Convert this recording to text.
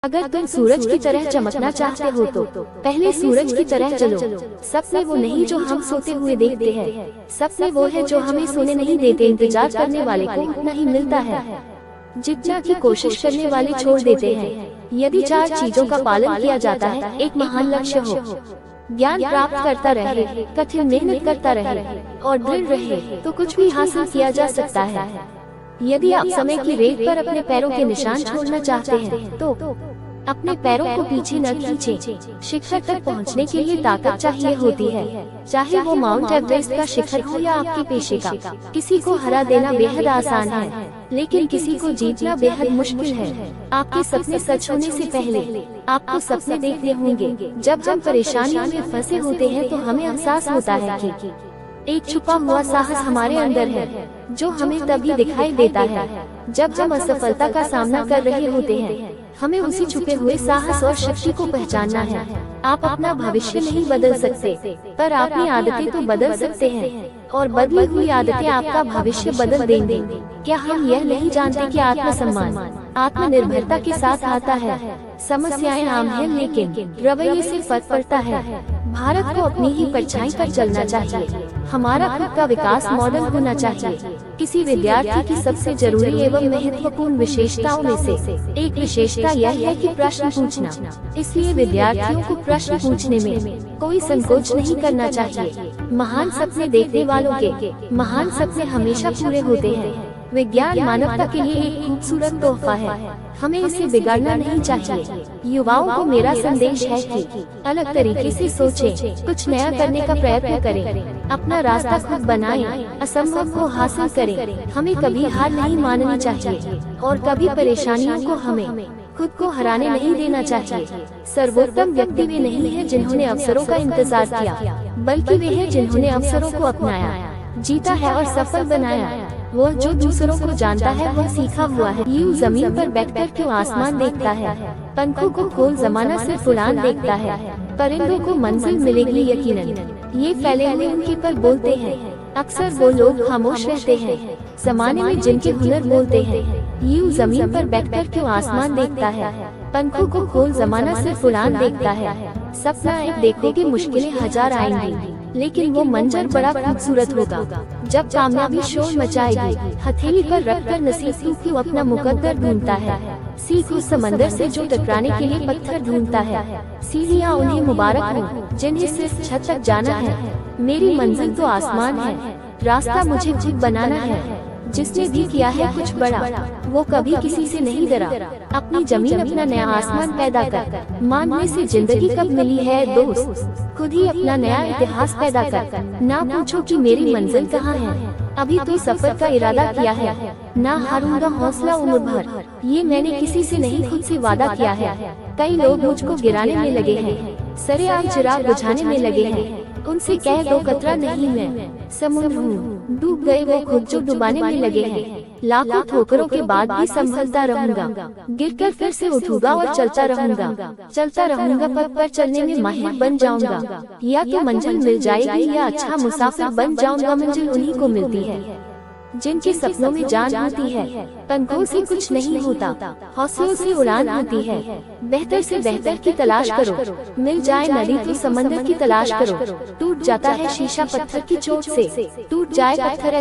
अगर तुम सूरज की तरह चमकना चाहते हो तो पहले सूरज की तरह जलो। सपने वो नहीं जो हम सोते हुए देखते हैं, सपने वो है जो हमें सोने नहीं देते। इंतजार करने वाले को उतना ही मिलता है जितना की कोशिश करने वाले छोड़ देते हैं। यदि 4 चीजों का पालन किया जाता है, एक महान लक्ष्य हो, ज्ञान प्राप्त करता रहे, कठिन मेहनत करता रहे और दृढ़ रहे, तो कुछ भी हासिल किया जा सकता है। यदि आप समय की रेत पर अपने पैरों के निशान छोड़ना चाहते हैं, तो अपने पैरों को पीछे न खींचें। शिखर तक पहुंचने के लिए ताकत चाहिए होती है, चाहे वो माउंट एवरेस्ट का शिखर हो या आपके पेशे का। किसी को हरा देना बेहद आसान है, लेकिन किसी को जीतना बेहद मुश्किल है। आपके सपने सच होने से पहले आपको सपने देखने होंगे। जब हम परेशानियों में फंसे होते हैं तो हमें एहसास होता है कि एक छुपा हुआ साहस हमारे अंदर है, जो हमें तभी दिखाई देता है जब हम असफलता का सामना कर रहे होते हैं। हमें उसी छुपे हुए साहस और शक्ति को पहचानना है। आप अपना भविष्य नहीं बदल सकते, पर अपनी आदतें तो बदल सकते हैं, और बदली हुई आदतें आपका भविष्य बदल देंगे। क्या हम यह नहीं जानते कि आत्मसम्मान आत्मनिर्भरता के साथ आता है? समस्याएं आम हैं, लेकिन रवैये से फर्क पड़ता है। भारत को अपनी ही परछाई पर चलना चाहिए। हमारा खुद का विकास मॉडल होना चाहिए। किसी विद्यार्थी की सबसे जरूरी एवं महत्वपूर्ण विशेषताओं में से एक विशेषता यह है कि प्रश्न पूछना। इसलिए विद्यार्थियों को प्रश्न पूछने में कोई संकोच नहीं करना चाहिए। महान सपने देखने वालों के महान सपने हमेशा पूरे होते हैं। विज्ञान मानवता के लिए एक खूबसूरत तोहफा है, हमें इसे बिगाड़ना नहीं चाहिए। युवाओं को मेरा संदेश है कि अलग तरीके से सोचें, कुछ नया करने का प्रयत्न करें, अपना रास्ता खुद बनाएं, असंभव को हासिल करें। हमें कभी हार नहीं माननी चाहिए और कभी परेशानियों को हमें खुद को हराने नहीं देना चाहिए। सर्वोत्तम व्यक्ति वे नहीं है जिन्होंने अवसरों का इंतजार किया, बल्कि वे हैं जिन्होंने अवसरों को अपनाया, जीता है और सफल बनाया। वह जो दूसरों को जानता है वह सीखा हुआ है। यूं जमीन पर बैठकर क्यों आसमान देखता है? पंखों को खोल जमाना सिर्फ उड़ान देखता है। परिंदों को मंजिल मिलेगी यकीनन, ये फैले हुए उनके पर बोलते हैं। अक्सर वो लोग खामोश रहते हैं जमाने में जिनके हुनर बोलते हैं। यूं जमीन पर बैठकर क्यों आसमान देखता है? पंखों को खोल जमाना सिर्फ उड़ान देखता है। सपना एक देखोगे, मुश्किलें 1000 आएंगी, लेकिन वो मंजर बड़ा खूबसूरत होगा। जब कामयाबी शोर मचाएगी, हथेली पर रखकर नसीब क्यों अपना मुकद्दर ढूंढता है? सीख उस समंदर से जो टकराने के लिए पत्थर ढूंढता है। सीढ़ियाँ उन्हें मुबारक हो जिन्हें सिर्फ छत तक जाना है। मेरी मंजिल तो आसमान है, रास्ता मुझे खुद बनाना है। जिसने भी किया है कुछ बड़ा, वो कभी किसी से नहीं डरा। अपनी जमीन, अपना नया आसमान पैदा कर। मानने से जिंदगी कब मिली है दोस्त, खुद ही अपना नया इतिहास पैदा कर। ना पूछो कि मेरी मंजिल कहाँ है, अभी तो सफर का इरादा किया है। ना हारूंगा हौसला उम्र भर, ये मैंने किसी से नहीं खुद से वादा किया है। कई लोग मुझको गिराने में लगे हैं, सरेआम चिराग बुझाने में लगे हैं। उनसे कह दो कतरा नहीं मैं समुद्र हूँ, डूब गए वो खुद जो डुबाने में लगे हैं। लाखों ठोकरों के बाद भी संभलता रहूंगा, गिरकर फिर से उठूंगा और चलता रहूंगा। चलता रहूंगा, पथ पर चलने में माहिर बन जाऊंगा। या तो मंजिल मिल जाएगी या अच्छा मुसाफिर बन जाऊंगा। मंजिल उन्हीं को मिलती है जिनके सपनों में जान होती है। पंखों से कुछ नहीं होता, हौसलों से उड़ान होती है। बेहतर से बेहतर की तलाश करो, मिल जाए नदी तो समंदर की तलाश करो। टूट जाता है शीशा पत्थर की चोट से, टूट जाए पत्थर